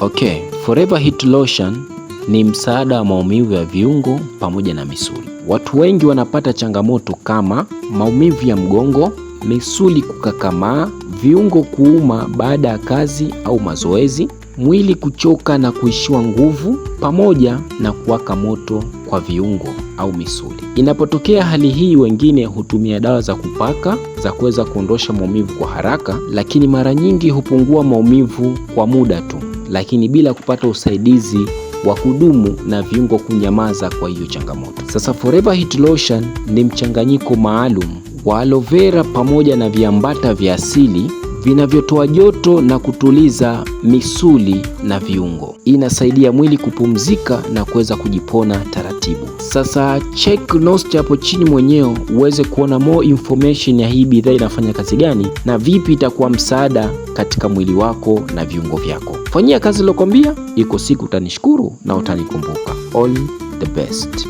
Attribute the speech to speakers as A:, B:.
A: Okay, Forever Heat Lotion ni msaada wa maumivu ya viungo pamoja na misuli. Watu wengi wanapata changamoto kama maumivu ya mgongo, misuli kukakamaa, viungo kuuma baada ya kazi au mazoezi, mwili kuchoka na kuishiwa nguvu, pamoja na kuwaka moto kwa viungo au misuli. Inapotokea hali hii, wengine hutumia dawa za kupaka za kuweza kuondosha maumivu kwa haraka, lakini mara nyingi hupungua maumivu kwa muda tu, lakini bila kupata usaidizi wa kudumu na viungo kunyamaza kwa hiyo changamoto. Sasa Forever Heat Lotion ni mchanganyiko maalum wa aloe vera pamoja na viambata vya asili vinavyotoa joto na kutuliza misuli na viungo. Inasaidia mwili kupumzika na kuweza kujipona taratibu. Sasa check notes hapo chini mwenyewe uweze kuona more information ya hii bidhaa inafanya kazi gani na vipi itakuwa msaada katika mwili wako na viungo vyako. Fanyia kazi nilokuambia, iko siku utanishukuru na utanikumbuka. All the best.